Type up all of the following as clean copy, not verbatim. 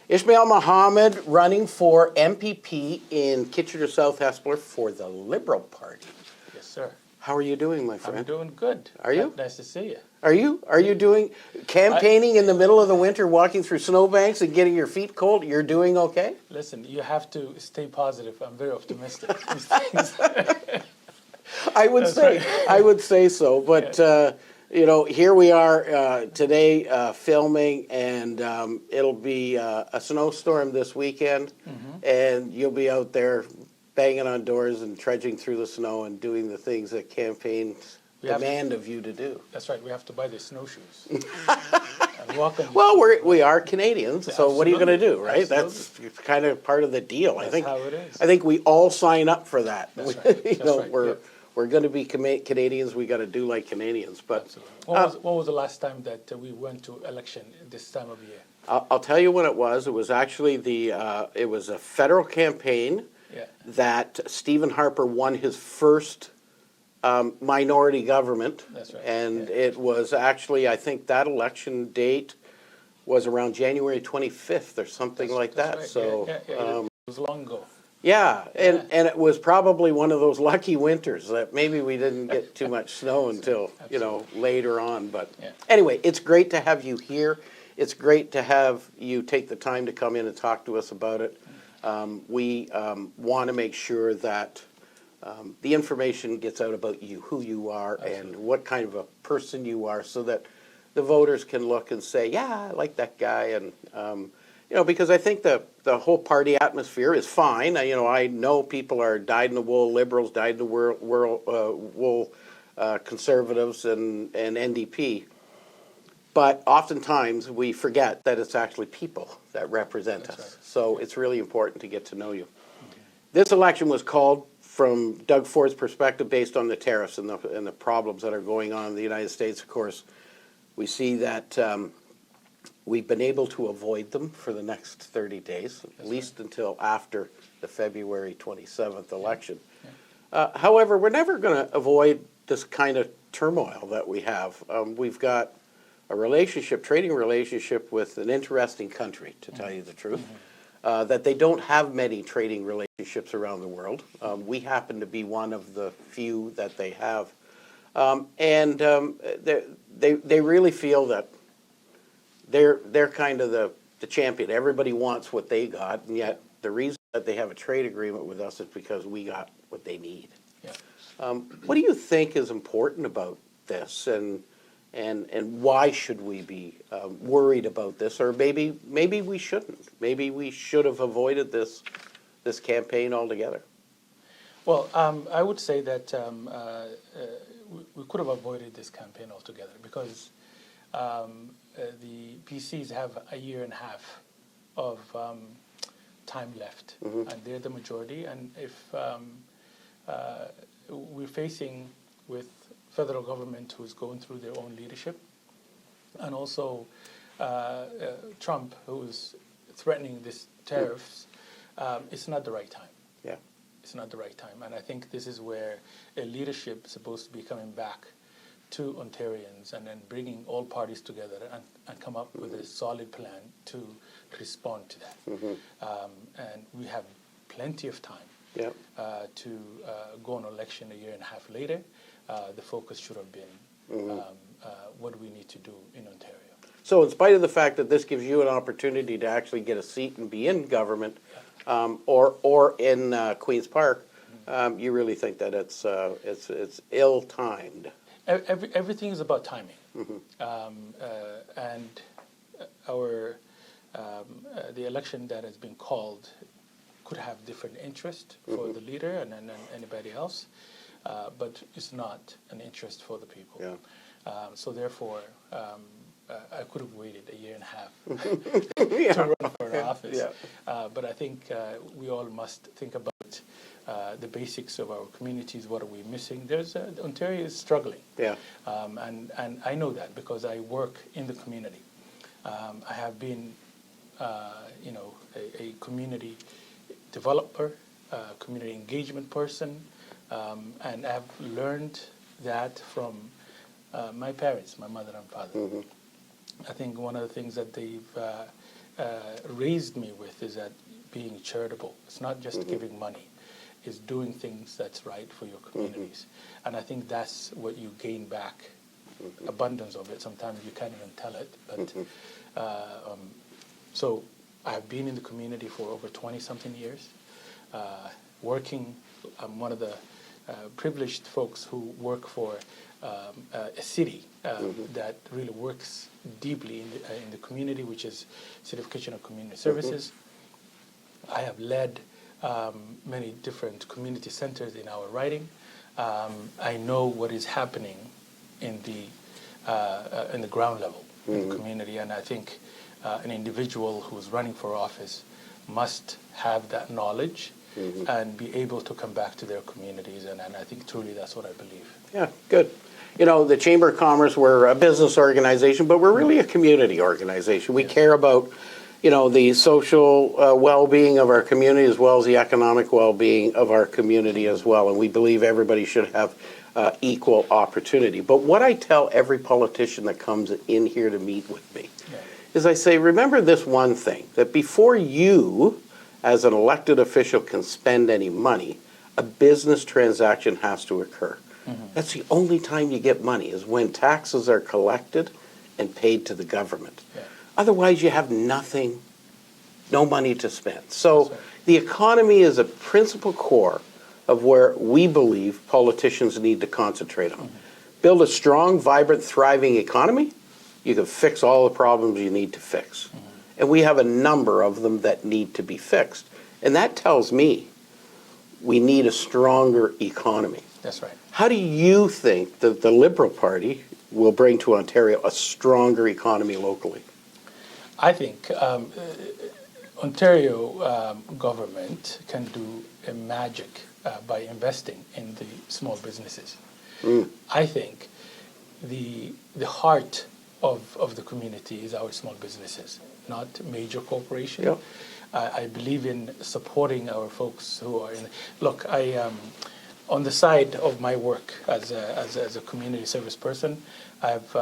Ismail Mohamed running for MPP in Kitchener South-Hespeler for the Liberal Party. Yes, sir. How are you doing, my friend? I'm doing good. Are you? Nice to see you. Are you? Are you doing campaigning in the middle of the winter, walking through snowbanks and getting your feet cold? You're doing okay? Listen, you have to stay positive. I'm very optimistic. I would say so, but here we are today filming, and it'll be a snowstorm this weekend, and you'll be out there banging on doors and trudging through the snow and doing the things that campaigns demand of you to do. That's right. We have to buy the snowshoes. And walk on Well, we are Canadians, so Absolutely. what are you going to do, right? Absolutely. That's kind of part of the deal. That's how it is. I think we all sign up for that. That's right. That's right. We're going to be Canadians. We got to do like Canadians. But absolutely. When was the last time that we went to election this time of year? I'll tell you when it was. It was actually it was a federal campaign that Stephen Harper won his first minority government. That's right. And it was actually, I think that election date was around January 25th or something like that. Right. So it was long ago. Yeah, and it was probably one of those lucky winters that maybe we didn't get too much snow until, later on. But anyway, it's great to have you here. It's great to have you take the time to come in and talk to us about it. We want to make sure that the information gets out about you, who you are, and what kind of a person you are, so that the voters can look and say, yeah, I like that guy. And because I think the whole party atmosphere is fine. I know people are dyed-in-the-wool liberals, dyed-in-the-wool conservatives, and NDP. But oftentimes we forget that it's actually people that represent us. Right. So it's really important to get to know you. Okay. This election was called from Doug Ford's perspective based on the tariffs and the problems that are going on in the United States. Of course, we see that we've been able to avoid them for the next 30 days, at least until after the February 27th election. Yeah. However, we're never going to avoid this kind of turmoil that we have. We've got a trading relationship with an interesting country, to tell you the truth, that they don't have many trading relationships around the world. We happen to be one of the few that they have. And they really feel that they're kind of the champion. Everybody wants what they got, and yet the reason that they have a trade agreement with us is because we got what they need. Yeah. What do you think is important about this, and why should we be worried about this, or maybe we shouldn't? Maybe we should have avoided this campaign altogether. Well, I would say that we could have avoided this campaign altogether because the PCs have a year and a half of time left, and they're the majority. And if we're facing with federal government who's going through their own leadership, and also Trump, who's threatening these tariffs, it's not the right time. Yeah, it's not the right time, and I think this is where a leadership is supposed to be coming back to Ontarians and then bringing all parties together and come up with a solid plan to respond to that. And we have plenty of time to go on election a year and a half later. The focus should have been what we need to do in Ontario. So in spite of the fact that this gives you an opportunity to actually get a seat and be in government, or in Queen's Park, you really think that it's ill-timed? Everything is about timing, and the election that has been called could have different interest for the leader and anybody else, but it's not an interest for the people. Yeah. So therefore, I could have waited a year and a half to run for an office. Yeah. But I think we all must think about the basics of our communities. What are we missing? Ontario is struggling. Yeah. And I know that because I work in the community. I have been, a community developer, community engagement person, and I've learned that from my parents, my mother and father. I think one of the things that they've raised me with is that being charitable. It's not just giving money. It's doing things that's right for your communities. And I think that's what you gain back, abundance of it. Sometimes you can't even tell it. But so I've been in the community for over 20-something years, working. I'm one of the privileged folks who work for a city that really works deeply in the community, which is City of Kitchener Community Services. I have led many different community centers in our riding. I know what is happening in the ground level in the community, and I think an individual who's running for office must have that knowledge and be able to come back to their communities, and I think truly that's what I believe. Yeah, good. You know, the Chamber of Commerce, we're a business organization, but we're really a community organization. We care about, you know, the social well-being of our community as well as the economic well-being of our community as well, and we believe everybody should have equal opportunity. But what I tell every politician that comes in here to meet with me is I say, remember this one thing, that before you, as an elected official, can spend any money, a business transaction has to occur. That's the only time you get money, is when taxes are collected and paid to the government. Otherwise, you have nothing, no money to spend. So the economy is a principal core of where we believe politicians need to concentrate on. Build a strong, vibrant, thriving economy, you can fix all the problems you need to fix. And we have a number of them that need to be fixed. And that tells me we need a stronger economy. That's right. How do you think that the Liberal Party will bring to Ontario a stronger economy locally? I think Ontario government can do a magic by investing in the small businesses. I think the heart of the community is our small businesses, not major corporations. I believe in supporting our folks who are in. Look, on the side of my work as a community service person, I've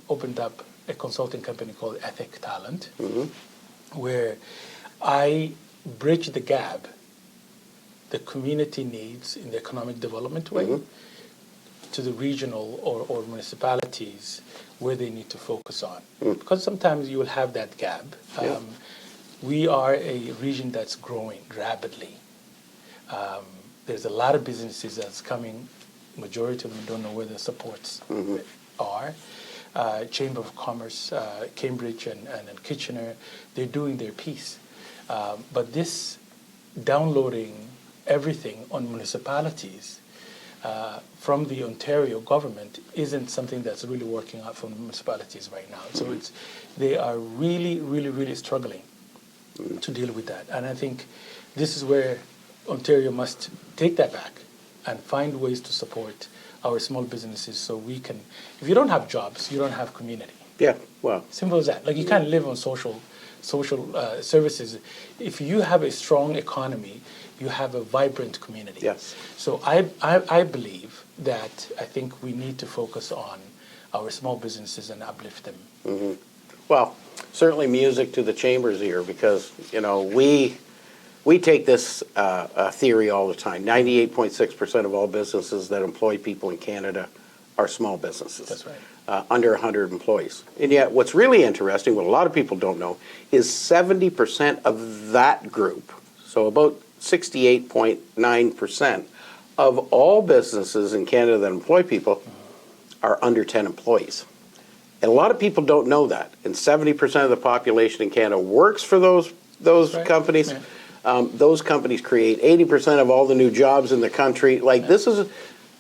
opened up a consulting company called Ethic Talent, where I bridge the gap the community needs in the economic development way to the regional or municipalities where they need to focus on. Because sometimes you will have that gap. We are a region that's growing rapidly. There's a lot of businesses that's coming. Majority of them don't know where the supports are. Chamber of Commerce, Cambridge and Kitchener, they're doing their piece. But this downloading everything on municipalities from the Ontario government isn't something that's really working out for the municipalities right now. So they are really, really, really struggling to deal with that. And I think this is where Ontario must take that back and find ways to support our small businesses so we can, if you don't have jobs, you don't have community. Simple as that. Like you can't live on social services. If you have a strong economy, you have a vibrant community. So I believe that I think we need to focus on our small businesses and uplift them. Well, certainly music to the Chamber's ear, because, you know, we take this theory all the time. 98.6% of all businesses that employ people in Canada are small businesses. That's right. Under 100 employees. And yet what's really interesting, what a lot of people don't know, is 70% of that group, so about 68.9% of all businesses in Canada that employ people are under 10 employees. And a lot of people don't know that. And 70% of the population in Canada works for those companies. Those companies create 80% of all the new jobs in the country. This is,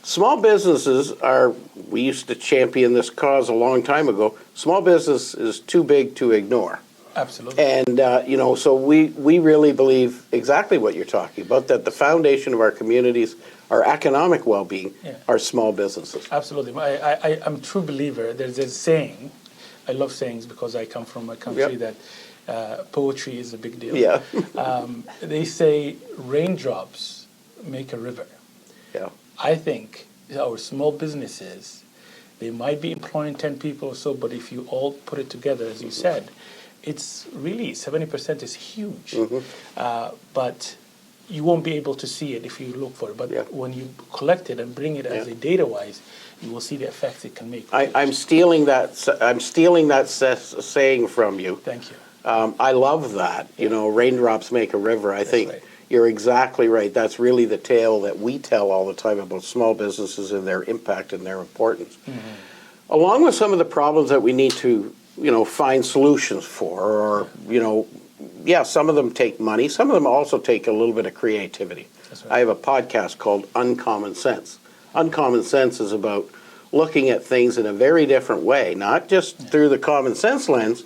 small businesses are, we used to champion this cause a long time ago, small business is too big to ignore. Absolutely. And, you know, so we really believe exactly what you're talking about, that the foundation of our communities, our economic well-being, are small businesses. Absolutely. I'm a true believer. There's a saying, I love sayings because I come from a country that poetry is a big deal. They say raindrops make a river. I think our small businesses, they might be employing 10 people or so, but if you all put it together, as you said, it's really 70% is huge, but you won't be able to see it if you look for it. But when you collect it and bring it as a data-wise, you will see the effects it can make. I'm stealing that. I'm stealing that saying from you. Thank you. I love that. You know, raindrops make a river. I think you're exactly right. That's really the tale that we tell all the time about small businesses and their impact and their importance. Along with some of the problems that we need to, you know, find solutions for, or, you know, some of them take money. Some of them also take a little bit of creativity. I have a podcast called Uncommon Sense. Uncommon Sense is about looking at things in a very different way, not just through the common sense lens,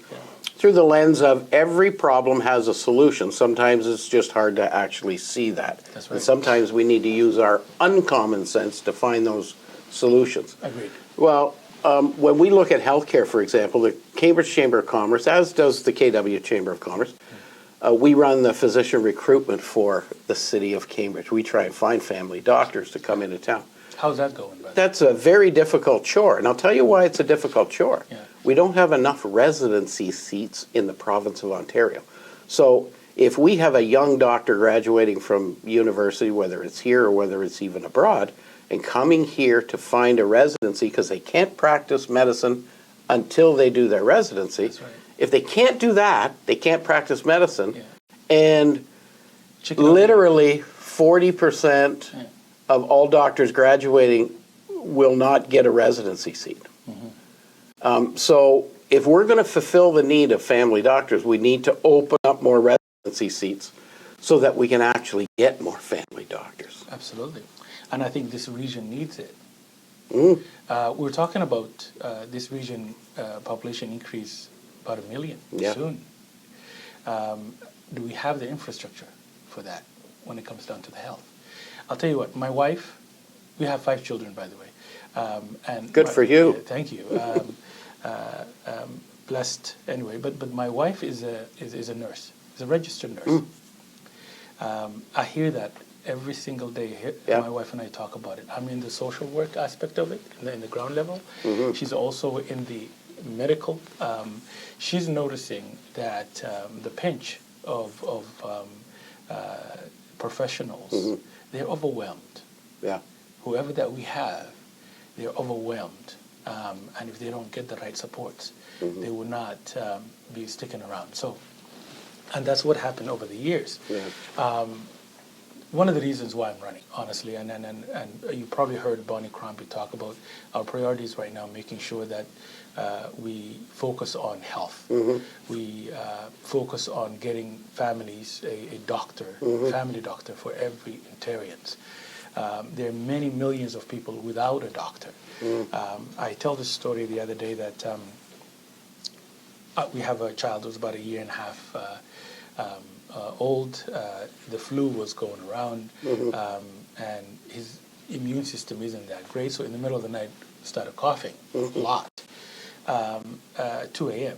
through the lens of every problem has a solution. Sometimes it's just hard to actually see that. And sometimes we need to use our uncommon sense to find those solutions. Agreed. Well, when we look at healthcare, for example, the Cambridge Chamber of Commerce, as does the KW Chamber of Commerce, we run the physician recruitment for the city of Cambridge. We try and find family doctors to come into town. How's that going, brother? That's a very difficult chore, and I'll tell you why it's a difficult chore. We don't have enough residency seats in the province of Ontario. So if we have a young doctor graduating from university, whether it's here or whether it's even abroad, and coming here to find a residency because they can't practice medicine until they do their residency. If they can't do that, they can't practice medicine. And literally 40% of all doctors graduating will not get a residency seat. So if we're going to fulfill the need of family doctors, we need to open up more residency seats so that we can actually get more family doctors. Absolutely. And I think this region needs it. We're talking about this region population increase about 1 million soon. Do we have the infrastructure for that when it comes down to the health? I'll tell you what, my wife, we have 5 children, by the way. And good for you. Thank you. Blessed anyway. But my wife is a nurse, is a registered nurse. I hear that every single day. My wife and I talk about it. I'm in the social work aspect of it, in the ground level. She's also in the medical. She's noticing that the pinch of professionals, they're overwhelmed. Whoever that we have, they're overwhelmed. And if they don't get the right supports, they will not be sticking around. So, and that's what happened over the years. One of the reasons why I'm running, honestly, and you probably heard Bonnie Crombie talk about our priorities right now, making sure that we focus on health. We focus on getting families a doctor, family doctor for every Ontarians. There are many millions of people without a doctor. I tell this story the other day that we have a child who's about 1.5 years old. The flu was going around, and his immune system isn't that great. So in the middle of the night, started coughing a lot. 2 a.m.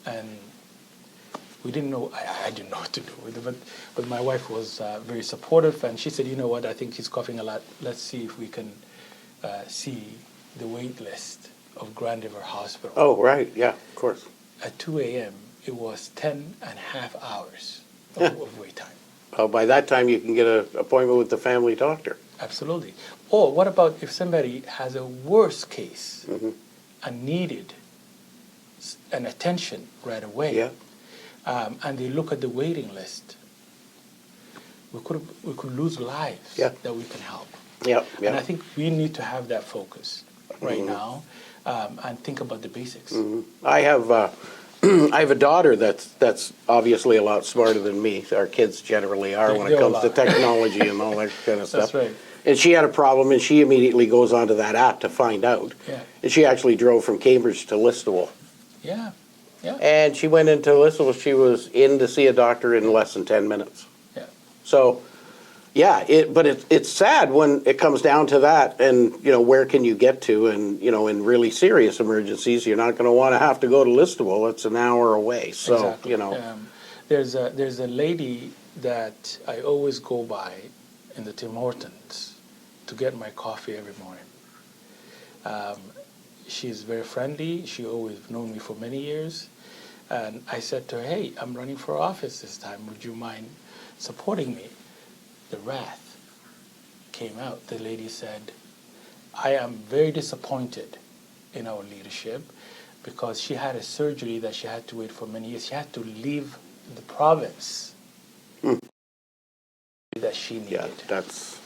And we didn't know. I didn't know what to do with it, but my wife was very supportive, and she said, "You know what? I think he's coughing a lot. Let's see if we can see the wait list of Grand River Hospital." Oh, right. Yeah, of course. At 2 a.m., it was 10.5 hours of wait time. Oh, by that time, you can get an appointment with the family doctor. Absolutely. Or what about if somebody has a worse case and needed an attention right away, and they look at the waiting list? We could lose lives that we can help. And I think we need to have that focus right now and think about the basics. I have I have a daughter that's obviously a lot smarter than me. Our kids generally are when it comes to technology and all that kind of stuff. That's right. And she had a problem, and she immediately goes onto that app to find out. And she actually drove from Cambridge to Listowel. And she went into Listowel. She was in to see a doctor in less than 10 minutes. So, but it's sad when it comes down to that, and, you know, where can you get to? And, you know, in really serious emergencies, you're not going to want to have to go to Listowel. It's an hour away. So, you know. There's a lady that I always go by in the Tim Hortons to get my coffee every morning. She's very friendly. She always known me for many years. And I said to her, hey, I'm running for office this time. Would you mind supporting me? The wrath came out. The lady said, I am very disappointed in our leadership because she had a surgery that she had to wait for many years. She had to leave the province that she needed. Yeah, that's...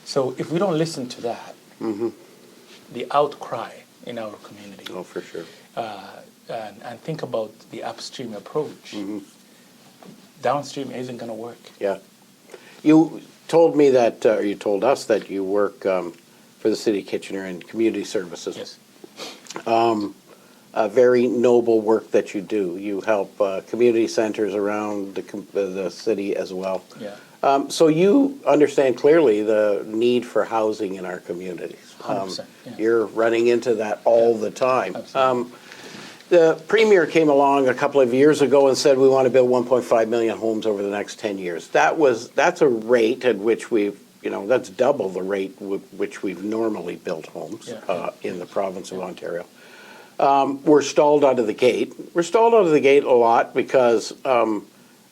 So if we don't listen to that, the outcry in our community, Oh, for sure. and think about the upstream approach, downstream isn't going to work. Yeah. You told me that, or you told us that you work for the City of Kitchener in community services. Yes. A very noble work that you do. You help community centers around the city as well. Yeah. So you understand clearly the need for housing in our communities. 100%, yeah. You're running into that all the time. Absolutely. The Premier came along a couple of years ago and said we want to build 1.5 million homes over the next 10 years. That's a rate at which that's double the rate which we've normally built homes in the province of Ontario. We're stalled out of the gate. We're stalled out of the gate a lot because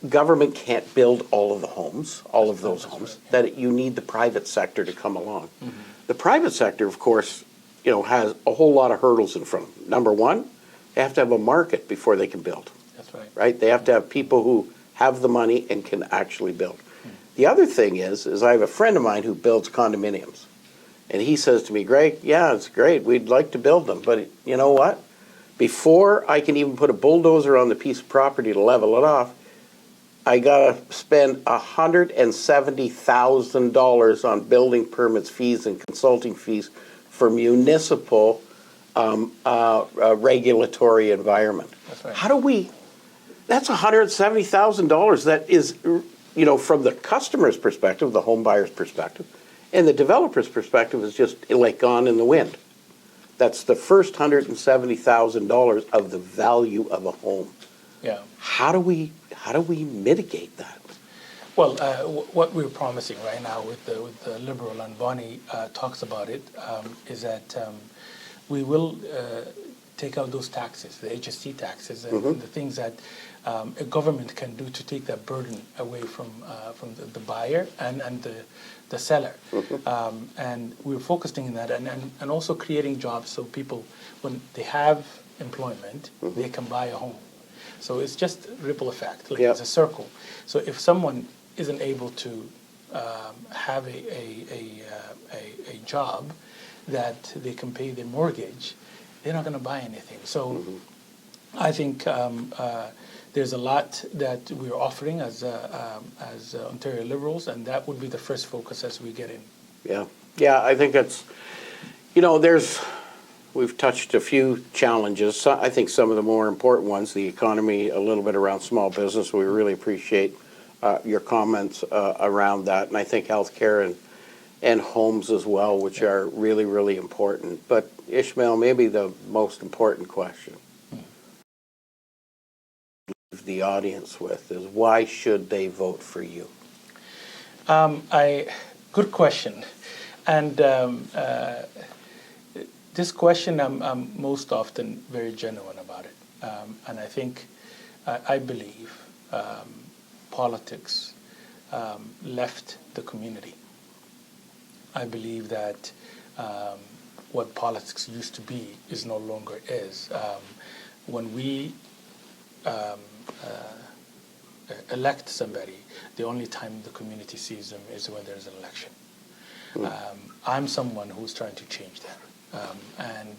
government can't build all of the homes, all of those homes, that you need the private sector to come along. The private sector, of course, has a whole lot of hurdles in front of them. Number one, they have to have a market before they can build. That's right. Right? They have to have people who have the money and can actually build. The other thing is I have a friend of mine who builds condominiums. And he says to me, Greg, yeah, it's great. We'd like to build them. But you know what? Before I can even put a bulldozer on the piece of property to level it off, I got to spend $170,000 on building permits, fees, and consulting fees for municipal regulatory environment. That's right. How do we? That's $170,000. That is, from the customer's perspective, the home buyer's perspective, and the developer's perspective is just like gone in the wind. That's the first $170,000 of the value of a home. Yeah. How do we mitigate that? Well, what we're promising right now with the Liberal, and Bonnie talks about it, is that we will take out those taxes, the HST taxes, and the things that a government can do to take that burden away from the buyer and the seller. And we're focusing on that and also creating jobs so people, when they have employment, they can buy a home. So it's just ripple effect, like it's a circle. So if someone isn't able to have a job that they can pay their mortgage, they're not going to buy anything. So I think there's a lot that we're offering as Ontario Liberals, and that would be the first focus as we get in. Yeah, I think that's, we've touched a few challenges. So I think some of the more important ones, the economy, a little bit around small business. We really appreciate your comments around that, and I think healthcare and homes as well, which are really, really important. But Ismail, maybe the most important question the audience with is, why should they vote for you? Good question. And this question, I'm most often very genuine about it. And I think, I believe politics left the community. I believe that what politics used to be is no longer is. When we elect somebody, the only time the community sees them is when there's an election. I'm someone who's trying to change that. And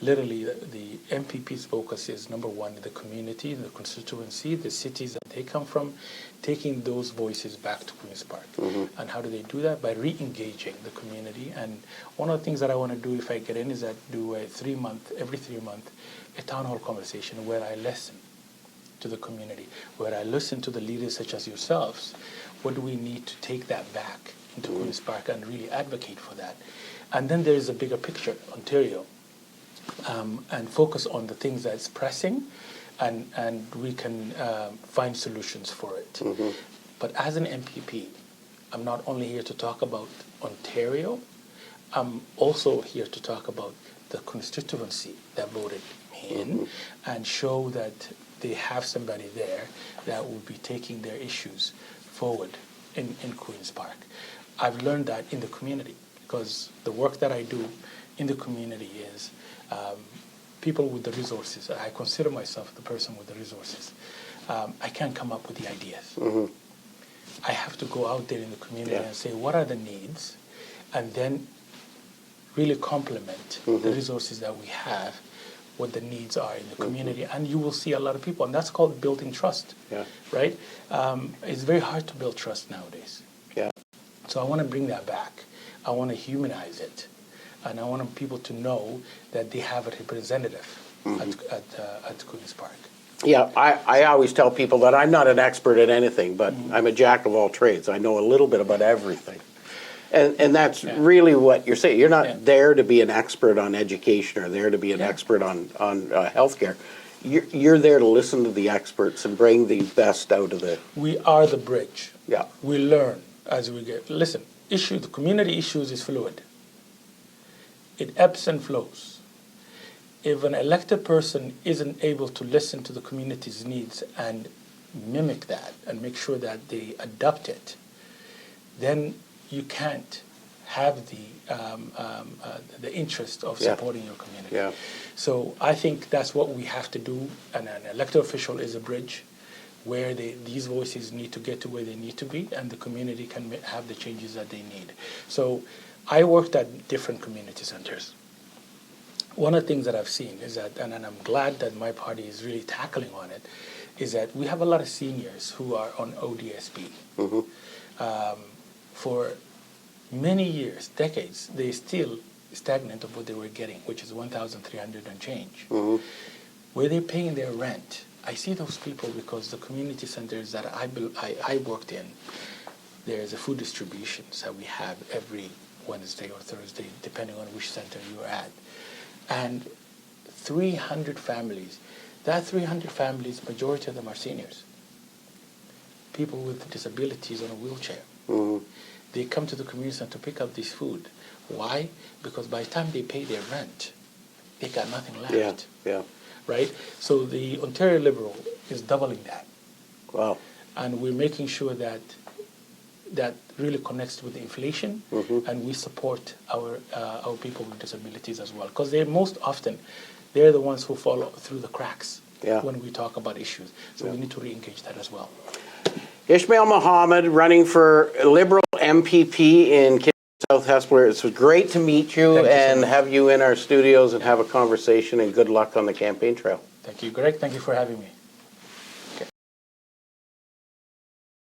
literally the MPP's focus is, number one, the community, the constituency, the cities that they come from, taking those voices back to Queen's Park. And how do they do that? By re-engaging the community. And one of the things that I want to do if I get in is that do every 3 months, a town hall conversation where I listen to the community, where I listen to the leaders such as yourselves. What do we need to take that back into Queen's Park and really advocate for that? And then there is a bigger picture, Ontario, and focus on the things that's pressing, and we can find solutions for it. But as an MPP, I'm not only here to talk about Ontario, I'm also here to talk about the constituency that voted me in and show that they have somebody there that will be taking their issues forward in Queen's Park. I've learned that in the community, because the work that I do in the community is people with the resources. I consider myself the person with the resources. I can't come up with the ideas. I have to go out there in the community and say, what are the needs? And then really complement the resources that we have, what the needs are in the community. And you will see a lot of people, and that's called building trust, right? It's very hard to build trust nowadays. So I want to bring that back. I want to humanize it. And I want people to know that they have a representative at Queen's Park. Yeah, I always tell people that I'm not an expert at anything, but I'm a jack of all trades. I know a little bit about everything. And that's really what you're saying. You're not there to be an expert on education or there to be an expert on healthcare. You're there to listen to the experts and bring the best out of the... We are the bridge. Yeah. We learn as we get... Listen, the community issues is fluid. It ebbs and flows. If an elected person isn't able to listen to the community's needs and mimic that and make sure that they adopt it, then you can't have the interest of supporting your community. So I think that's what we have to do, and an elected official is a bridge where these voices need to get to where they need to be, and the community can have the changes that they need. So I worked at different community centers. One of the things that I've seen is that, and I'm glad that my party is really tackling on it, is that we have a lot of seniors who are on ODSP. For many years, decades, they're still stagnant of what they were getting, which is $1,300 and change. Where they're paying their rent, I see those people because the community centers that I worked in, there's a food distributions that we have every Wednesday or Thursday, depending on which center you're at. And 300 families. That 300 families, majority of them are seniors. People with disabilities on a wheelchair. They come to the community center to pick up this food. Why? Because by the time they pay their rent, they got nothing left. Right? So the Ontario Liberal is doubling that. Wow. And we're making sure that that really connects with the inflation, and we support our people with disabilities as well, because they're the ones who fall through the cracks when we talk about issues. So we need to re-engage that as well. Ismail Mohamed, running for Liberal MPP in South-Hespeler. It was great to meet you and have you in our studios and have a conversation, and good luck on the campaign trail. Thank you, Greg. Thank you for having me.